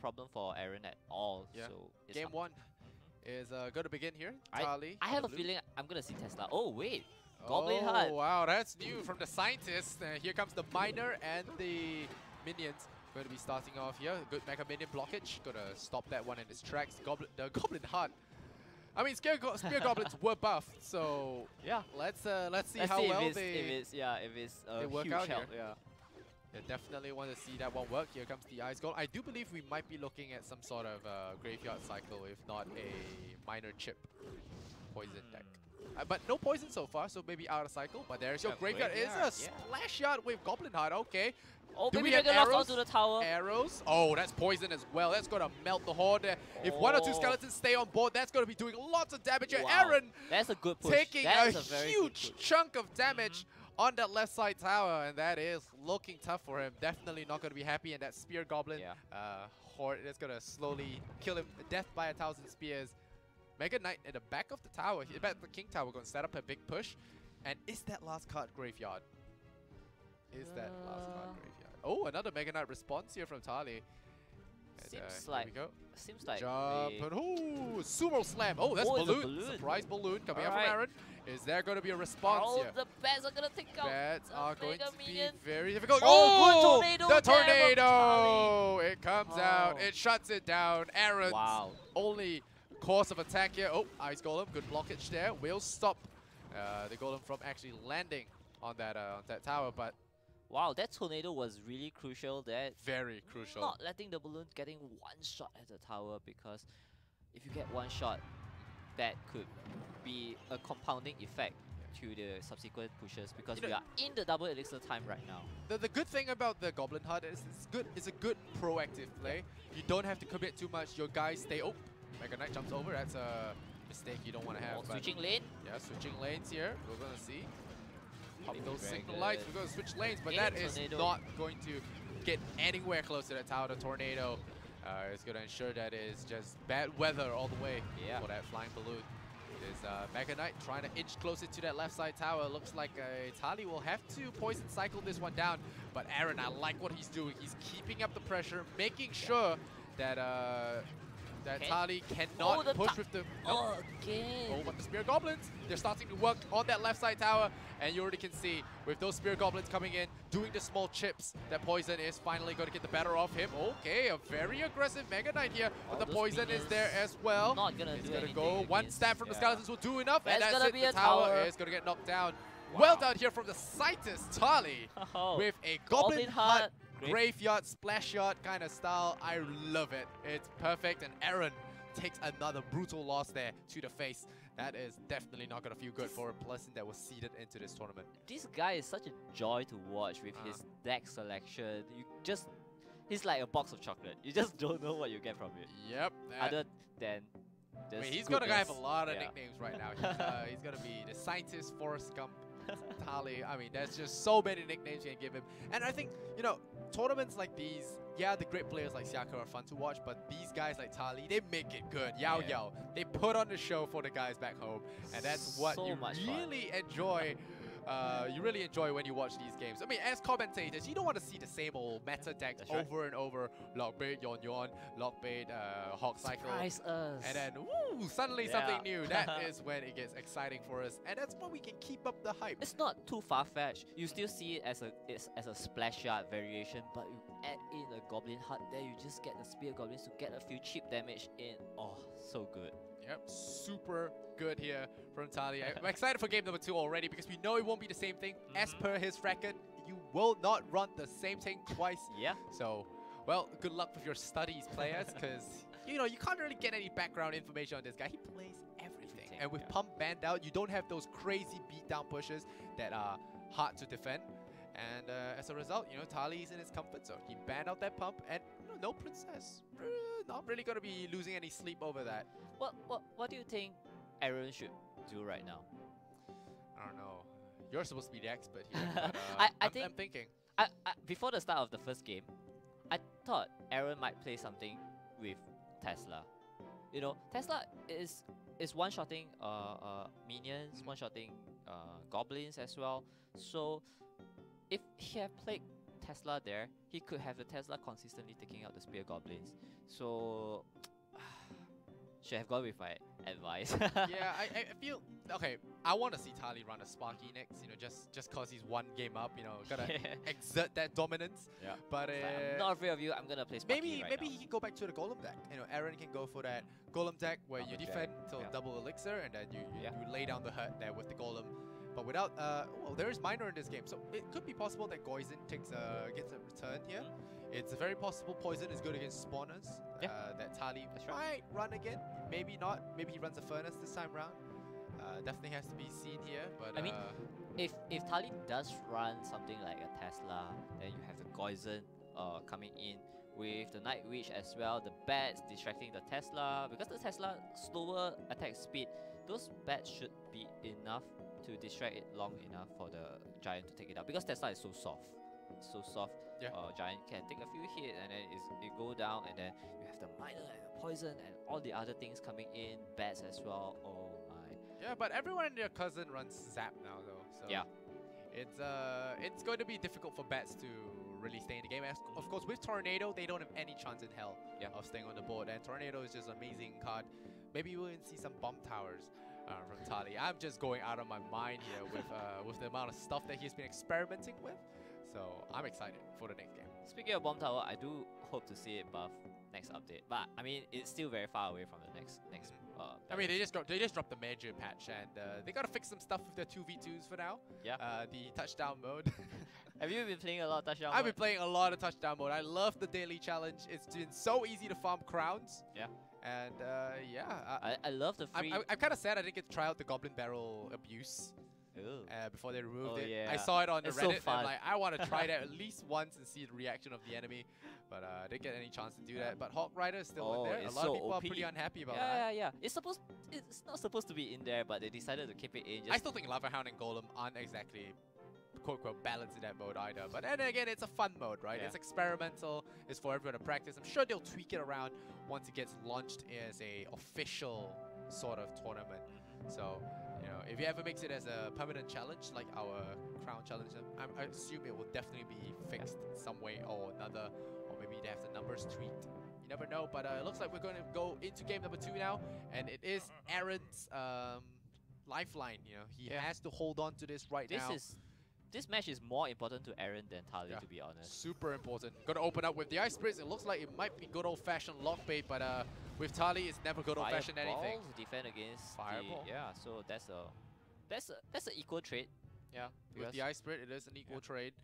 problem for Aaron at all. Yeah. So it's Game one is going to begin here. Tali. I have a feeling I'm gonna see Tesla. Oh wait, Goblin Heart. Oh wow, that's new from the scientists. Here comes the miner and the minions. Going to be starting off here. Good Mega Minion blockage. Gonna stop that one in its tracks. The Goblin Heart. I mean, Spear Goblins were buffed, so yeah. Let's see how well if it's they work huge out help. here. Yeah, definitely want to see that one work. Here comes the Ice Golem. I do believe we might be looking at some sort of graveyard cycle, if not a minor chip poison deck. But no poison so far, so maybe out of cycle. But there's your graveyard. It's a splash yard with Goblin Heart. Okay. Oh, do maybe we have arrows arrows onto the tower. Arrows? Oh, that's poison as well. That's going to melt the horde there. If one or two skeletons stay on board, that's going to be doing lots of damage. Wow. Aaron That's a good push. taking a huge chunk of damage on that left side tower, and that is looking tough for him. Definitely not going to be happy, and that Spear Goblin horde is going to slowly kill him. Death by 1,000 spears. Mega Knight in the back of the tower. Back the King Tower going to set up a big push. And is that last card graveyard? Is that last card graveyard? Oh, another Mega Knight response here from Tali. Seems like jump and oh, sumo slam. Oh, that's balloon. Surprise balloon coming out from Aaron. Is there going to be a response here? The bats are going to take out. Bats are going to be minion. very difficult. Oh, good tornado! The tornado! It comes out. It shuts it down. Aaron's only course of attack here. Oh, Ice Golem, good blockage there. Will stop the Golem from actually landing on that tower, but wow, that tornado was really crucial there. Very crucial. Not letting the balloon getting one shot at the tower, because if you get one shot, that could be a compounding effect to the subsequent pushes, because we are in the double elixir time right now. The good thing about the Goblin Heart is it's a good proactive play. You don't have to commit too much. Your guys stay. Oh, Mega Knight jumps over. That's a mistake you don't want to have. Switching lane. Yeah, switching lanes here. We're gonna see. Pop those signal good. lights. We're going to switch lanes, but that is not going to get anywhere close to that tower. The tornado is going to ensure that it's just bad weather all the way for that flying balloon. Is Mega Knight trying to inch closer to that left side tower. Looks like Tali will have to poison cycle this one down. But Aaron, I like what he's doing. He's keeping up the pressure, making sure that that Tali cannot push with the... Again. Oh, but the Spear Goblins, they're starting to work on that left side tower. And you already can see, with those Spear Goblins coming in, doing the small chips, that Poison is finally going to get the better of him. Okay, a very aggressive Mega Knight here. But the Poison is there as well. Not gonna it's do going to go. One stab from the Skeletons will do enough. That's and that's gonna it. The tower is going to get knocked down. Well done here from the scientist, Tali, with a Goblin Heart graveyard, splash yard kind of style. I love it. It's perfect. And Aaron takes another brutal loss there to the face. That is definitely not going to feel good for a person that was seeded into this tournament. This guy is such a joy to watch with his deck selection. He's like a box of chocolate. You just don't know what you get from it. Yep. Other than I mean, he's going to have a lot of nicknames right now. He's going to be the scientist, Forrest Gump, Tali. I mean, there's just so many nicknames you can give him. And I think, you know, tournaments like these, the great players like Siaka are fun to watch, but these guys like Tali, they make it good. Yao. They put on the show for the guys back home, and that's what you really enjoy. You really enjoy when you watch these games. I mean, as commentators, you don't want to see the same old meta decks over and over. Lockbait, Yon, Lockbait, Hawk Cycle. Surprise us. And then, woo, suddenly something new. That is when it gets exciting for us. And that's when we can keep up the hype. It's not too far-fetched. You still see it as a splash yard variation, but you add in a Goblin Heart there, you just get the Spear Goblins to get a few cheap damage in. Oh, so good. Yep, super good here from Tali. I'm excited for game number 2 already because we know it won't be the same thing. As per his record, you will not run the same thing twice. Yeah. So, well, good luck with your studies, players, because you know you can't really get any background information on this guy. He plays everything. And with Pump banned out, you don't have those crazy beatdown pushes that are hard to defend. And as a result, you know, Tali is in his comfort zone. He banned out that Pump, and no Princess. Not really going to be losing any sleep over that. What do you think Aaron should do right now? I don't know. You're supposed to be the expert here. But, I'm thinking. Before the start of the first game, I thought Aaron might play something with Tesla. You know, Tesla is one-shotting minions, one-shotting goblins as well. So if he had played Tesla there, he could have the Tesla consistently taking out the Spear Goblins. So should have gone with my advice. Yeah, I feel okay. I want to see Tali run a Sparky next. You know, just cause he's one game up. You know, gotta exert that dominance. Yeah. But I'm not afraid of you. I'm gonna play Sparky maybe right maybe now. he can go back to the Golem deck. You know, Aaron can go for that Golem deck where you defend till double elixir and then you lay down the hurt there with the Golem. But without well, there is minor in this game, so it could be possible that Goizen gets a return here. It's very possible Poison is good against spawners. That Tali might run again. Maybe not. Maybe he runs a Furnace this time round. Definitely has to be seen here. But I mean, if Tali does run something like a Tesla, then you have the Goizen coming in with the Night Witch as well. The bats distracting the Tesla, because the Tesla slower attack speed. Those bats should be enough to distract it long enough for the Giant to take it out, because Tesla is so soft. It's so soft. Giant can take a few hits and then it go down, and then you have the Miner and the Poison and all the other things coming in, bats as well. Oh my. Yeah, but everyone and their cousin runs Zap now though. So yeah. It's going to be difficult for bats to really stay in the game. Of course, with Tornado, they don't have any chance in hell of staying on the board, and Tornado is just an amazing card. Maybe we'll see some bomb towers from Tali. I'm just going out of my mind here with the amount of stuff that he's been experimenting with. So I'm excited for the next game. Speaking of bomb tower, I do hope to see it buff next update, but I mean it's still very far away from the next. I mean they just dropped the major patch, and they gotta fix some stuff with their 2v2s for now. Yeah. The touchdown mode. Have you been playing a lot of touchdown I've been playing a lot of touchdown mode. I love the daily challenge. It's been so easy to farm crowns. Yeah. And I love the free. I'm kind of sad I didn't get to try out the Goblin Barrel abuse. Before they removed it. Yeah. I saw it on the It's Reddit, so and I'm like, I want to try that at least once and see the reaction of the enemy. But I didn't get any chance to do that. But Hawk Rider is still in there. A lot of people are pretty unhappy about that. Yeah. It's not supposed to be in there, but they decided to keep it in. I still think Lava Hound and Golem aren't exactly quote-unquote balanced in that mode either. But then again, it's a fun mode, right? It's experimental. It's for everyone to practice. I'm sure they'll tweak it around once it gets launched as a official sort of tournament. So, you know, if it ever makes it as a permanent challenge, like our Crown Challenge, I assume it will definitely be fixed in some way or another, or maybe they have the numbers tweaked. You never know, but it looks like we're going to go into game number 2 now, and it is Aaron's lifeline. You know, he has to hold on to this right now. This match is more important to Aaron than Tali, to be honest. Super important. Gonna open up with the Ice Spritz. It looks like it might be good old-fashioned lock bait, but with Tali, it's never good old-fashioned anything. To defend against Fireball. So that's an equal trade. Yeah, with the Ice Spirit, it is an equal trade.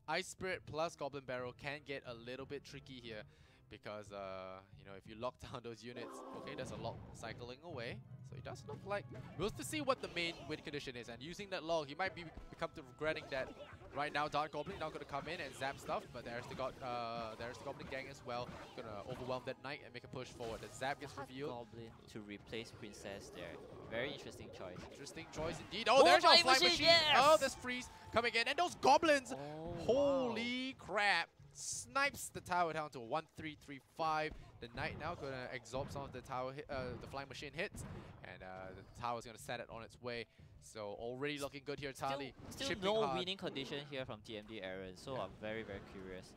Ice Spirit plus Goblin Barrel can get a little bit tricky here, because you know, if you lock down those units, okay, there's a lock cycling away. So it does look like we'll have to see what the main win condition is, and using that log, he might become to regretting that. Right now, Dark Goblin now going to come in and zap stuff, but there's the Goblin Gang as well, gonna overwhelm that Knight and make a push forward. The zap gets revealed. Goblin to replace Princess there. Very interesting choice. Interesting choice indeed. Oh, there's our Flying Machine. Yes! Oh, this freeze coming in, and those Goblins. Oh, holy crap! Snipes the tower down to 1-3-3-5. The Knight now gonna absorb some of the tower, the Flying Machine hits, and the tower's gonna set it on its way. So already looking good here, Tali. Still no winning condition here from TMD Aaron, so I'm very very curious.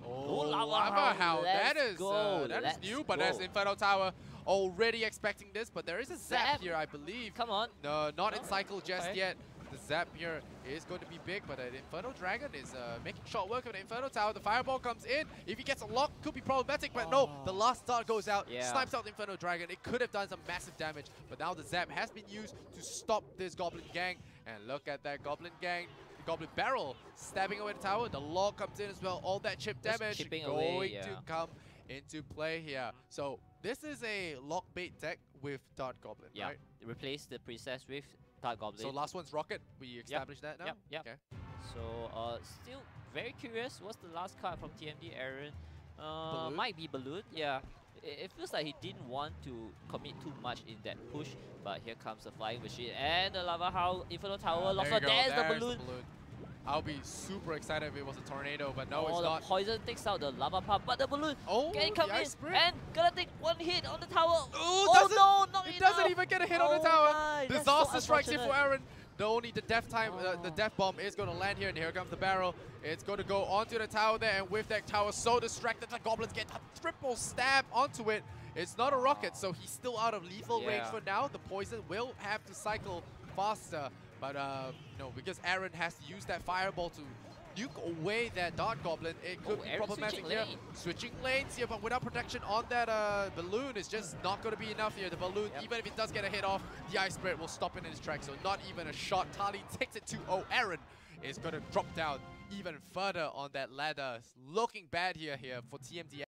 Lava Hound. That is new, but there's Inferno Tower already expecting this, but there is a zap here, I believe. Come on. No, not in cycle just yet. The zap here is going to be big, but the Inferno Dragon is making short work of the Inferno Tower. The Fireball comes in. If he gets a lock, could be problematic, but no, the last dart goes out, snipes out the Inferno Dragon. It could have done some massive damage, but now the zap has been used to stop this Goblin Gang. And look at that Goblin Gang. The Goblin Barrel stabbing away the tower. The log comes in as well. All that chip damage going to come into play here. So this is a lock bait deck with Dart Goblin, right? Replace the Princess with Dark Goblin. So last one's Rocket. We established that now? Yep. Okay. So still very curious. What's the last card from TMD Aaron? Might be Balloon. Yeah. It feels like he didn't want to commit too much in that push, but here comes the Flying Machine and the Lava Howl Inferno Tower. There's the balloon. I'll be super excited if it was a tornado, but no, it's not. The poison takes out the lava pump, but the balloon can come in Sprit. and gonna take one hit on the tower. Ooh, no, not it doesn't even get a hit on the tower. My, Disaster strikes here for Aaron. only the death time, the death bomb is going to land here, and here comes the barrel. It's going to go onto the tower there, and with that tower so distracted, the goblins get a triple stab onto it. It's not a rocket, so he's still out of lethal range for now. The poison will have to cycle faster, but no, because Aaron has to use that fireball to nuke away that Dart Goblin, it could be problematic here. Switching lanes here, but without protection on that balloon is just not going to be enough here. The balloon, even if it does get a hit off, the Ice Spirit will stop it in his tracks, so not even a shot. Tali takes it 2-0. Aaron is going to drop down even further on that ladder. It's looking bad here for TMD.